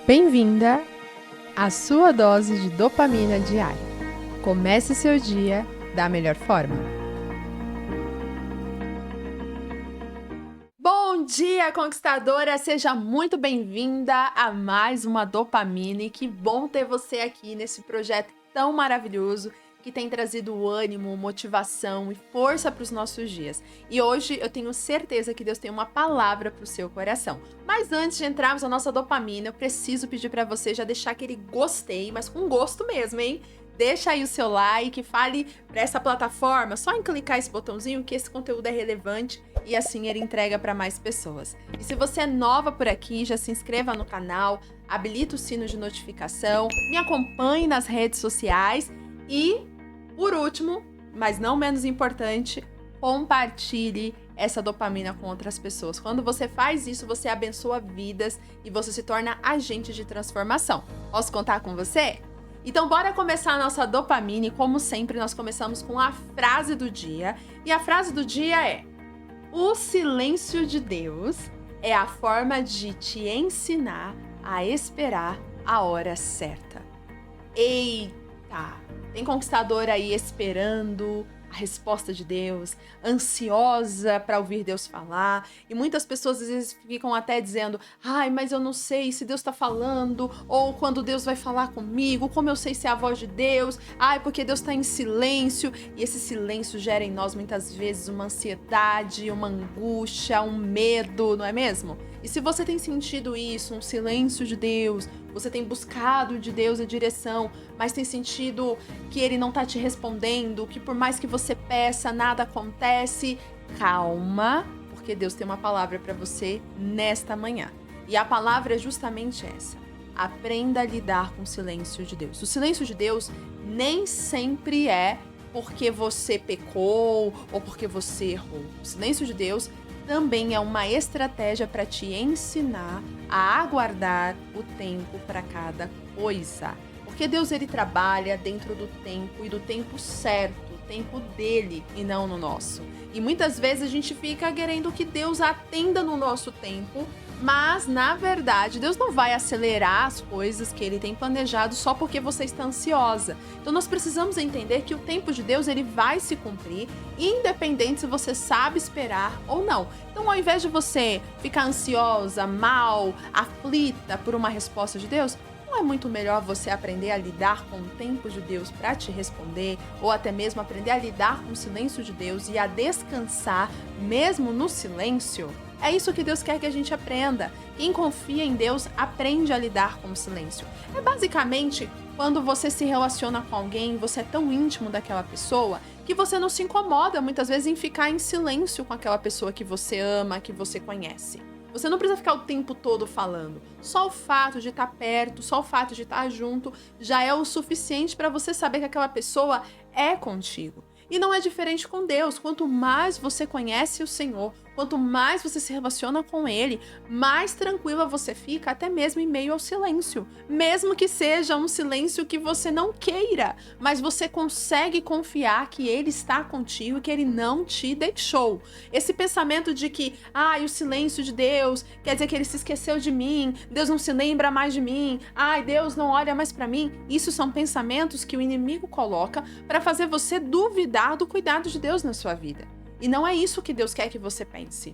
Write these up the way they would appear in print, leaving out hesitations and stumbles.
Bem-vinda à sua dose de dopamina diária. Comece seu dia da melhor forma. Bom dia, conquistadora! Seja muito bem-vinda a mais uma dopamina e que bom ter você aqui nesse projeto tão maravilhoso que tem trazido ânimo, motivação e força para os nossos dias. E hoje eu tenho certeza que Deus tem uma palavra para o seu coração. Mas antes de entrarmos na nossa dopamina, eu preciso pedir para você já deixar aquele gostei, mas com gosto mesmo, hein? Deixa aí o seu like, fale para essa plataforma, só em clicar esse botãozinho que esse conteúdo é relevante e assim ele entrega para mais pessoas. E se você é nova por aqui, já se inscreva no canal, habilita o sino de notificação, me acompanhe nas redes sociais e, por último, mas não menos importante, compartilhe essa dopamina com outras pessoas. Quando você faz isso, você abençoa vidas e você se torna agente de transformação. Posso contar com você? Então bora começar a nossa dopamina e, como sempre, nós começamos com a frase do dia. E a frase do dia é: o silêncio de Deus é a forma de te ensinar a esperar a hora certa. Eita! Tem conquistador aí esperando a resposta de Deus, ansiosa para ouvir Deus falar. E muitas pessoas às vezes ficam até dizendo: ai, mas eu não sei se Deus está falando, ou quando Deus vai falar comigo, como eu sei se é a voz de Deus? Ai, porque Deus está em silêncio. E esse silêncio gera em nós muitas vezes uma ansiedade, uma angústia, um medo, não é mesmo? E se você tem sentido isso, um silêncio de Deus, você tem buscado de Deus a direção, mas tem sentido que Ele não está te respondendo, que por mais que você peça, nada acontece, calma, porque Deus tem uma palavra para você nesta manhã. E a palavra é justamente essa: aprenda a lidar com o silêncio de Deus. O silêncio de Deus nem sempre é porque você pecou ou porque você errou. O silêncio de Deus também é uma estratégia para te ensinar a aguardar o tempo para cada coisa. Porque Deus, ele trabalha dentro do tempo e do tempo certo, o tempo dele e não no nosso. E muitas vezes a gente fica querendo que Deus atenda no nosso tempo, mas na verdade Deus não vai acelerar as coisas que ele tem planejado só porque você está ansiosa. Então nós precisamos entender que o tempo de Deus, ele vai se cumprir, independente se você sabe esperar ou não. Então, ao invés de você ficar ansiosa, mal, aflita por uma resposta de Deus, não é muito melhor você aprender a lidar com o tempo de Deus para te responder, ou até mesmo aprender a lidar com o silêncio de Deus e a descansar mesmo no silêncio? É isso que Deus quer que a gente aprenda. Quem confia em Deus aprende a lidar com o silêncio. É basicamente quando você se relaciona com alguém, você é tão íntimo daquela pessoa que você não se incomoda muitas vezes em ficar em silêncio com aquela pessoa que você ama, que você conhece. Você não precisa ficar o tempo todo falando. Só o fato de estar perto, só o fato de estar junto já é o suficiente para você saber que aquela pessoa é contigo. E não é diferente com Deus. Quanto mais você conhece o Senhor, quanto mais você se relaciona com Ele, mais tranquila você fica, até mesmo em meio ao silêncio. Mesmo que seja um silêncio que você não queira, mas você consegue confiar que Ele está contigo e que Ele não te deixou. Esse pensamento de que, o silêncio de Deus quer dizer que Ele se esqueceu de mim, Deus não se lembra mais de mim, Deus não olha mais para mim. Isso são pensamentos que o inimigo coloca para fazer você duvidar do cuidado de Deus na sua vida. E não é isso que Deus quer que você pense.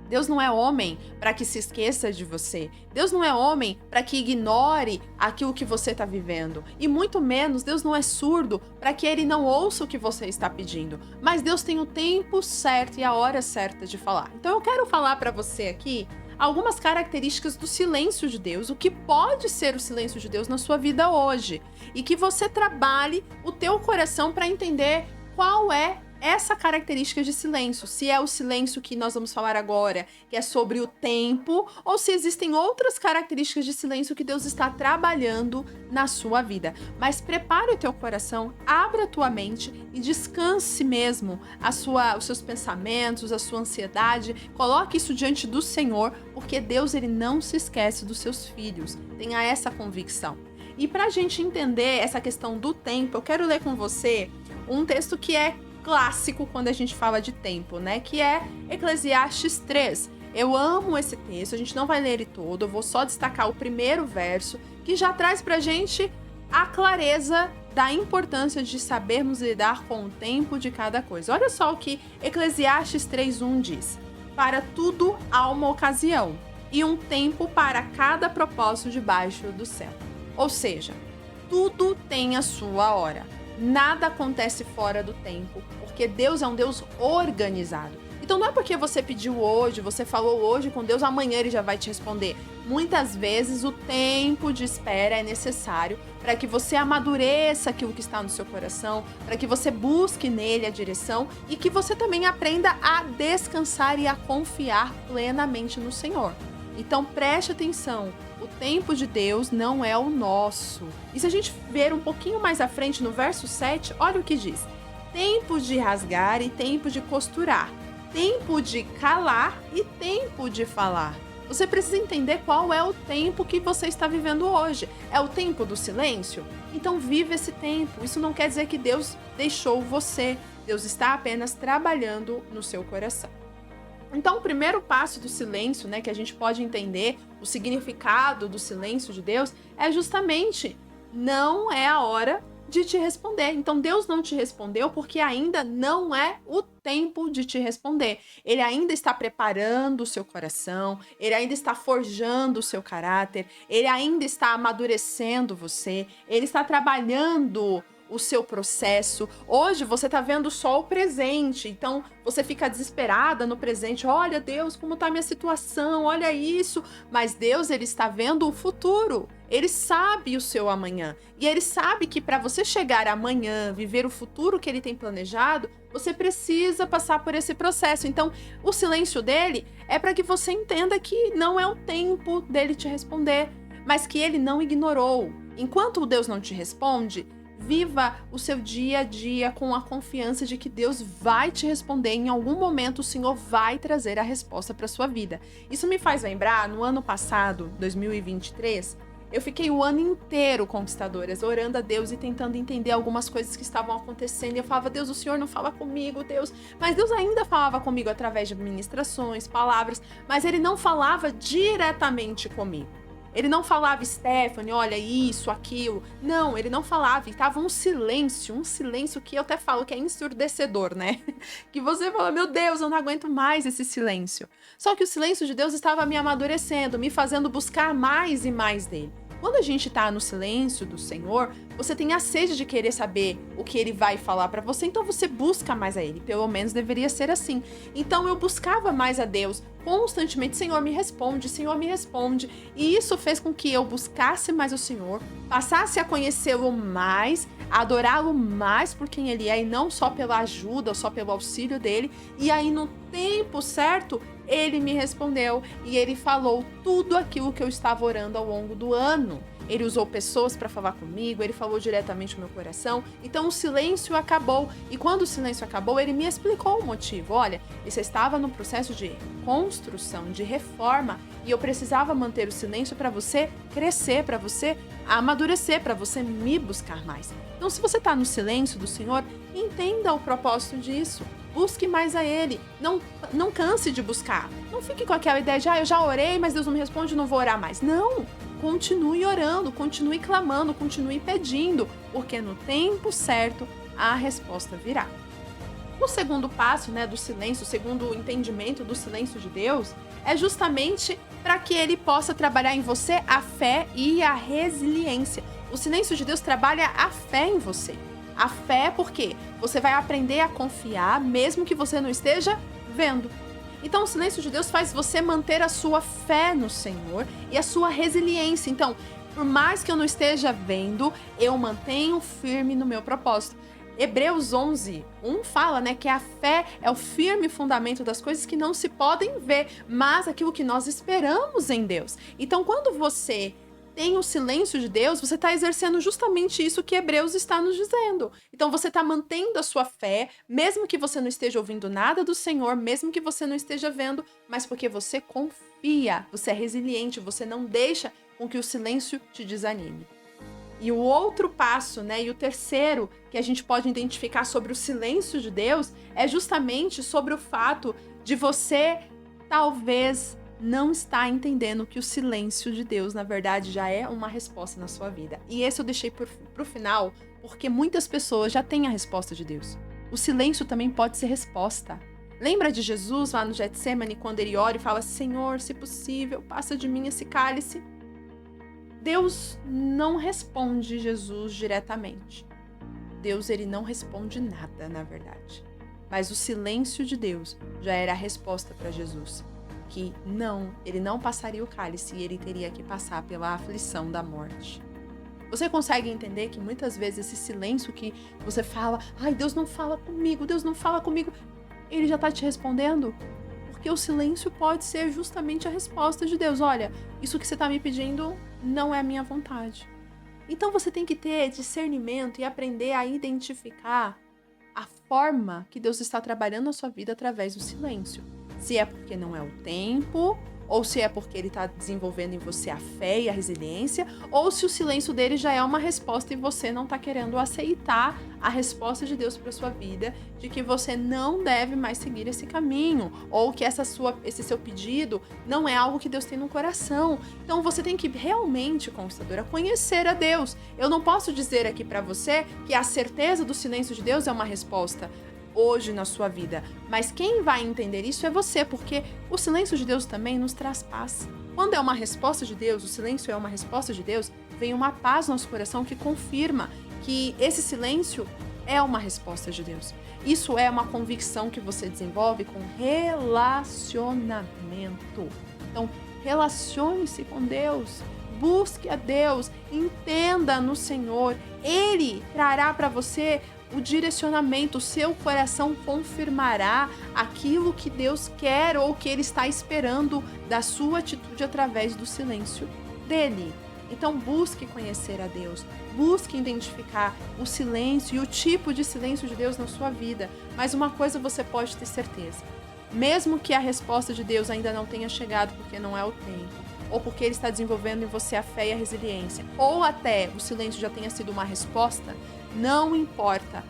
Deus não é homem para que se esqueça de você. Deus não é homem para que ignore aquilo que você está vivendo. E muito menos, Deus não é surdo para que Ele não ouça o que você está pedindo. Mas Deus tem o tempo certo e a hora certa de falar. Então eu quero falar para você aqui algumas características do silêncio de Deus, o que pode ser o silêncio de Deus na sua vida hoje. E que você trabalhe o teu coração para entender qual é essa característica de silêncio, se é o silêncio que nós vamos falar agora, que é sobre o tempo, ou se existem outras características de silêncio que Deus está trabalhando na sua vida. Mas prepare o teu coração, abra a tua mente e descanse mesmo os seus pensamentos, a sua ansiedade, coloque isso diante do Senhor, porque Deus, ele não se esquece dos seus filhos. Tenha essa convicção. E para a gente entender essa questão do tempo, eu quero ler com você um texto que é clássico quando a gente fala de tempo, né? Que é Eclesiastes 3. Eu amo esse texto, a gente não vai ler ele todo, eu vou só destacar o primeiro verso, que já traz pra gente a clareza da importância de sabermos lidar com o tempo de cada coisa. Olha só o que Eclesiastes 3:1 diz: para tudo há uma ocasião, e um tempo para cada propósito debaixo do céu. Ou seja, tudo tem a sua hora. Nada acontece fora do tempo, porque Deus é um Deus organizado. Então não é porque você pediu hoje, você falou hoje com Deus, amanhã ele já vai te responder. Muitas vezes o tempo de espera é necessário para que você amadureça aquilo que está no seu coração, para que você busque nele a direção e que você também aprenda a descansar e a confiar plenamente no Senhor. Então preste atenção, o tempo de Deus não é o nosso. E se a gente ver um pouquinho mais à frente no verso 7, olha o que diz: tempo de rasgar e tempo de costurar, tempo de calar e tempo de falar. Você precisa entender qual é o tempo que você está vivendo hoje. É o tempo do silêncio? Então vive esse tempo. Isso não quer dizer que Deus deixou você. Deus está apenas trabalhando no seu coração. Então, o primeiro passo do silêncio, né, que a gente pode entender o significado do silêncio de Deus, é justamente não é a hora de te responder. Então, Deus não te respondeu porque ainda não é o tempo de te responder. Ele ainda está preparando o seu coração, ele ainda está forjando o seu caráter, ele ainda está amadurecendo você, ele está trabalhando o seu processo. Hoje você tá vendo só o presente, então você fica desesperada no presente. Olha, Deus, como tá minha situação, olha isso. Mas Deus, ele está vendo o futuro. Ele sabe o seu amanhã. E ele sabe que para você chegar amanhã, viver o futuro que ele tem planejado, você precisa passar por esse processo. Então, o silêncio dele é para que você entenda que não é o tempo dele te responder, mas que ele não ignorou. Enquanto Deus não te responde, viva o seu dia a dia com a confiança de que Deus vai te responder. Em algum momento o Senhor vai trazer a resposta para sua vida. Isso me faz lembrar, no ano passado, 2023, eu fiquei o ano inteiro, conquistadoras, orando a Deus e tentando entender algumas coisas que estavam acontecendo. E eu falava: Deus, o Senhor não fala comigo, Deus. Mas Deus ainda falava comigo através de ministrações, palavras, mas ele não falava diretamente comigo. Ele não falava: Stephanie, olha isso, aquilo. Não, ele não falava. E tava um silêncio que eu até falo que é ensurdecedor, né? Que você fala: meu Deus, eu não aguento mais esse silêncio. Só que o silêncio de Deus estava me amadurecendo, me fazendo buscar mais e mais dele. Quando a gente tá no silêncio do Senhor, você tem a sede de querer saber o que ele vai falar pra você, então você busca mais a ele. Pelo menos deveria ser assim. Então eu buscava mais a Deus constantemente: Senhor, me responde, Senhor, me responde. E isso fez com que eu buscasse mais o Senhor, passasse a conhecê-lo mais, a adorá-lo mais por quem ele é e não só pela ajuda ou só pelo auxílio dele. E aí, no tempo certo, ele me respondeu e ele falou tudo aquilo que eu estava orando ao longo do ano. Ele usou pessoas para falar comigo, ele falou diretamente no meu coração. Então o silêncio acabou. E quando o silêncio acabou, ele me explicou o motivo. Olha, você estava no processo de construção, de reforma, e eu precisava manter o silêncio para você crescer, para você amadurecer, para você me buscar mais. Então, se você está no silêncio do Senhor, entenda o propósito disso. Busque mais a Ele. Não canse de buscar. Não fique com aquela ideia de: eu já orei, mas Deus não me responde, não vou orar mais. Não! Continue orando, continue clamando, continue pedindo, porque no tempo certo a resposta virá. O segundo passo, né, do silêncio, o segundo entendimento do silêncio de Deus, é justamente para que Ele possa trabalhar em você a fé e a resiliência. O silêncio de Deus trabalha a fé em você. A fé porque você vai aprender a confiar mesmo que você não esteja vendo. Então, o silêncio de Deus faz você manter a sua fé no Senhor e a sua resiliência. Então, por mais que eu não esteja vendo, eu mantenho firme no meu propósito. Hebreus 11:1 fala, né, que a fé é o firme fundamento das coisas que não se podem ver, mas aquilo que nós esperamos em Deus. Então, quando você tem o silêncio de Deus, você está exercendo justamente isso que Hebreus está nos dizendo. Então você está mantendo a sua fé, mesmo que você não esteja ouvindo nada do Senhor, mesmo que você não esteja vendo, mas porque você confia, você é resiliente, você não deixa com que o silêncio te desanime. E o outro passo, né, e o terceiro que a gente pode identificar sobre o silêncio de Deus é justamente sobre o fato de você talvez não está entendendo que o silêncio de Deus, na verdade, já é uma resposta na sua vida. E esse eu deixei pro final, porque muitas pessoas já têm a resposta de Deus. O silêncio também pode ser resposta. Lembra de Jesus lá no Getsêmani, quando ele ora e fala: Senhor, se possível, passa de mim esse cálice? Deus não responde Jesus diretamente. Deus, ele não responde nada, na verdade. Mas o silêncio de Deus já era a resposta para Jesus. Que não, ele não passaria o cálice e ele teria que passar pela aflição da morte. Você consegue entender que muitas vezes esse silêncio que você fala: ai, Deus não fala comigo, Deus não fala comigo, ele já está te respondendo? Porque o silêncio pode ser justamente a resposta de Deus. Olha, isso que você está me pedindo não é a minha vontade. Então você tem que ter discernimento e aprender a identificar a forma que Deus está trabalhando na sua vida através do silêncio. Se é porque não é o tempo, ou se é porque ele está desenvolvendo em você a fé e a resiliência, ou se o silêncio dele já é uma resposta e você não está querendo aceitar a resposta de Deus para sua vida, de que você não deve mais seguir esse caminho, ou que esse seu pedido não é algo que Deus tem no coração. Então você tem que realmente, conquistadora, conhecer a Deus. Eu não posso dizer aqui para você que a certeza do silêncio de Deus é uma resposta hoje na sua vida, mas quem vai entender isso é você, porque o silêncio de Deus também nos traz paz. Quando é uma resposta de Deus, o silêncio é uma resposta de Deus, vem uma paz no nosso coração que confirma que esse silêncio é uma resposta de Deus. Isso é uma convicção que você desenvolve com relacionamento. Então, relacione-se com Deus, busque a Deus, entenda no Senhor. Ele trará para você o direcionamento, o seu coração confirmará aquilo que Deus quer ou que Ele está esperando da sua atitude através do silêncio dele. Então busque conhecer a Deus, busque identificar o silêncio e o tipo de silêncio de Deus na sua vida. Mas uma coisa você pode ter certeza, mesmo que a resposta de Deus ainda não tenha chegado porque não é o tempo, ou porque Ele está desenvolvendo em você a fé e a resiliência, ou até o silêncio já tenha sido uma resposta, não importa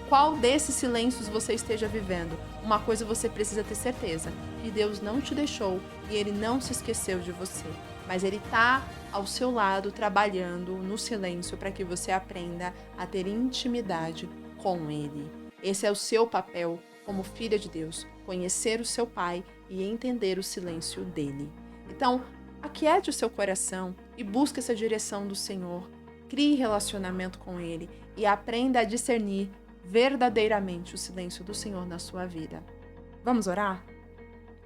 qual desses silêncios você esteja vivendo, uma coisa você precisa ter certeza, que Deus não te deixou e Ele não se esqueceu de você, mas Ele está ao seu lado trabalhando no silêncio para que você aprenda a ter intimidade com Ele. Esse é o seu papel como filha de Deus, conhecer o seu Pai e entender o silêncio dele. Então, aquiete o seu coração e busque essa direção do Senhor. Crie relacionamento com Ele e aprenda a discernir verdadeiramente o silêncio do Senhor na sua vida. Vamos orar?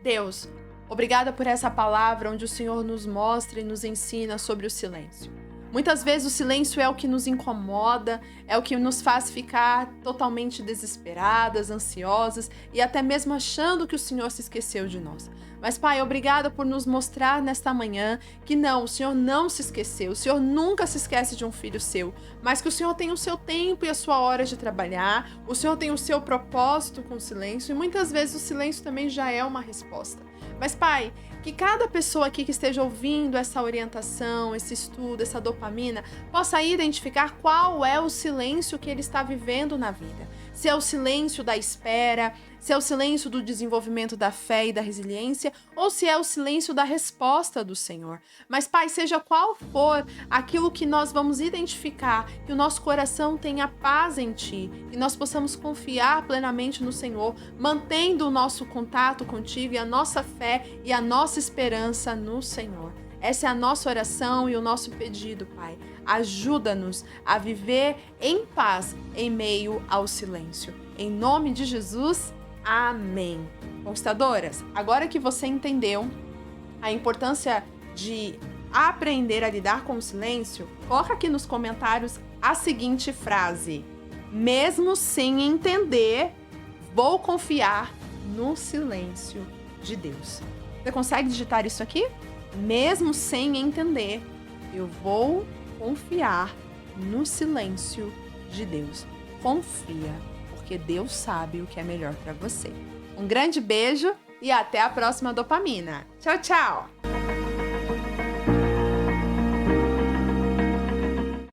Deus, obrigada por essa palavra onde o Senhor nos mostra e nos ensina sobre o silêncio. Muitas vezes o silêncio é o que nos incomoda, é o que nos faz ficar totalmente desesperadas, ansiosas e até mesmo achando que o Senhor se esqueceu de nós. Mas, Pai, obrigada por nos mostrar nesta manhã que não, o Senhor não se esqueceu, o Senhor nunca se esquece de um filho seu, mas que o Senhor tem o seu tempo e a sua hora de trabalhar, o Senhor tem o seu propósito com o silêncio e muitas vezes o silêncio também já é uma resposta. Mas, Pai, que cada pessoa aqui que esteja ouvindo essa orientação, esse estudo, essa dopamina, possa identificar qual é o silêncio que ele está vivendo na vida. Se é o silêncio da espera, se é o silêncio do desenvolvimento da fé e da resiliência, ou se é o silêncio da resposta do Senhor. Mas, Pai, seja qual for aquilo que nós vamos identificar, que o nosso coração tenha paz em Ti, que nós possamos confiar plenamente no Senhor, mantendo o nosso contato contigo e a nossa fé e a nossa esperança no Senhor. Essa é a nossa oração e o nosso pedido, Pai. Ajuda-nos a viver em paz em meio ao silêncio. Em nome de Jesus, amém. Conquistadoras, agora que você entendeu a importância de aprender a lidar com o silêncio, coloca aqui nos comentários a seguinte frase: mesmo sem entender, vou confiar no silêncio de Deus. Você consegue digitar isso aqui? Mesmo sem entender, eu vou confiar no silêncio de Deus. Confia, porque Deus sabe o que é melhor para você. Um grande beijo e até a próxima dopamina. Tchau, tchau!